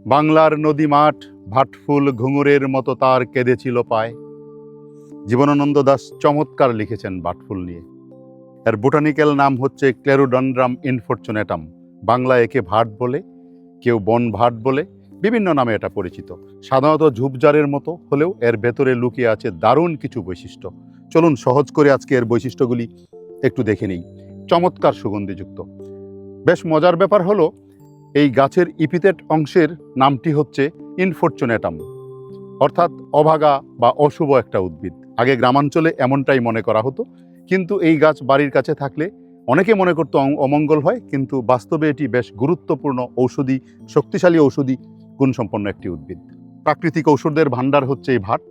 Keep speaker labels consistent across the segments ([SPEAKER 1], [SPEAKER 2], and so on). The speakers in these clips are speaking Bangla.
[SPEAKER 1] বাংলার নদী মাঠ ভাটফুল ঘুঙুরের মতো তার কেঁদেছিল পায়। জীবনানন্দ দাশ চমৎকার লিখেছেন ভাটফুল নিয়ে। এর বোটানিক্যাল নাম হচ্ছে ক্লেরোডন্ড্রাম ইনফরচুনেটাম। বাংলা একে ভাট বলে, কেউ বন ভাট বলে, বিভিন্ন নামে এটা পরিচিত। সাধারণত ঝোপঝাড়ের মতো হলেও এর ভেতরে লুকিয়ে আছে দারুণ কিছু বৈশিষ্ট্য। চলুন সহজ করে আজকে এর বৈশিষ্ট্যগুলি একটু দেখে নিই। চমৎকার সুগন্ধিযুক্ত। বেশ মজার ব্যাপার হলো, এই গাছের ইপিথেট অংশের নামটি হচ্ছে ইনফরচুনেটাম, অর্থাৎ অভাগা বা অশুভ একটা উদ্ভিদ। আগে গ্রামাঞ্চলে এমনটাই মনে করা হতো, কিন্তু এই গাছ বাড়ির কাছে থাকলে অনেকে মনে করতো অমঙ্গল হয়, কিন্তু বাস্তবে এটি বেশ গুরুত্বপূর্ণ ঔষধি, শক্তিশালী ঔষধি গুণসম্পন্ন একটি উদ্ভিদ। প্রাকৃতিক ঔষধের ভাণ্ডার হচ্ছে এই ভাট।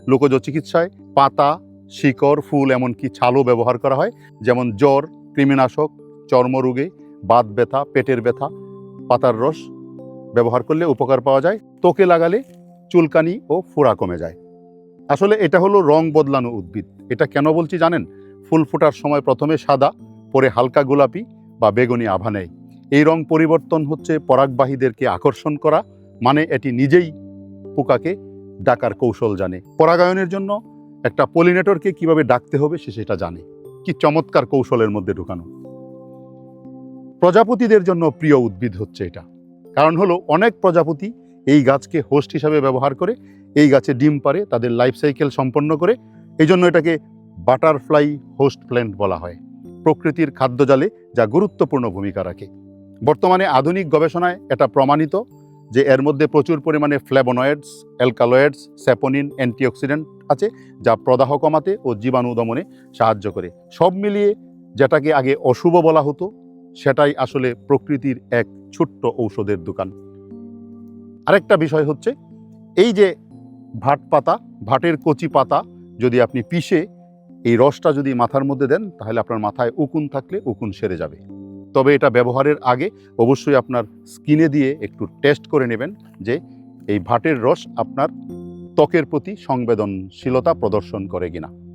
[SPEAKER 1] লোকজ চিকিৎসায় পাতা, শিকড়, ফুল, এমনকি ছালও ব্যবহার করা হয়। যেমন জ্বর, কৃমিনাশক, চর্মরোগে, বাত ব্যথা, পেটের ব্যথা পাতার রস ব্যবহার করলে উপকার পাওয়া যায়। ত্বকে লাগালে চুলকানি ও ফোড়া কমে যায়। আসলে এটা হলো রং বদলানো উদ্ভিদ। এটা কেন বলছি জানেন? ফুল ফোটার সময় প্রথমে সাদা, পরে হালকা গোলাপি বা বেগুনি আভা নেয়। এই রং পরিবর্তন হচ্ছে পরাগবাহীদেরকে আকর্ষণ করা, মানে এটি নিজেই পোকাকে ডাকার কৌশল জানে। পরাগায়নের জন্য একটা পলিনেটরকে কিভাবে ডাকতে হবে সে সেটা জানে। কি চমৎকার কৌশলের মধ্যে ঢুকানো। প্রজাপতিদের জন্য প্রিয় উদ্ভিদ হচ্ছে এটা। কারণ হলো, অনেক প্রজাপতি এই গাছকে হোস্ট হিসাবে ব্যবহার করে, এই গাছে ডিম পারে, তাদের লাইফ সাইকেল সম্পন্ন করে। এই জন্য এটাকে বাটারফ্লাই হোস্ট প্ল্যান্ট বলা হয়। প্রকৃতির খাদ্যজালে যা গুরুত্বপূর্ণ ভূমিকা রাখে। বর্তমানে আধুনিক গবেষণায় এটা প্রমাণিত যে এর মধ্যে প্রচুর পরিমাণে ফ্ল্যাভোনয়েডস, অ্যালকালয়েডস, স্যাপোনিন, অ্যান্টিঅক্সিডেন্ট আছে, যা প্রদাহ কমাতে ও জীবাণু দমনে সাহায্য করে। সব মিলিয়ে যেটাকে আগে অশুভ বলা হতো, সেটাই আসলে প্রকৃতির এক ছোট্ট ঔষধের দোকান। আরেকটা বিষয় হচ্ছে, এই যে ভাট পাতা, ভাটের কচি পাতা যদি আপনি পিষে এই রসটা যদি মাথার মধ্যে দেন, তাহলে আপনার মাথায় উকুন থাকলে উকুন সেরে যাবে। তবে এটা ব্যবহারের আগে অবশ্যই আপনার স্কিনে দিয়ে একটু টেস্ট করে নেবেন যে এই ভাটের রস আপনার ত্বকের প্রতি সংবেদনশীলতা প্রদর্শন করে কিনা।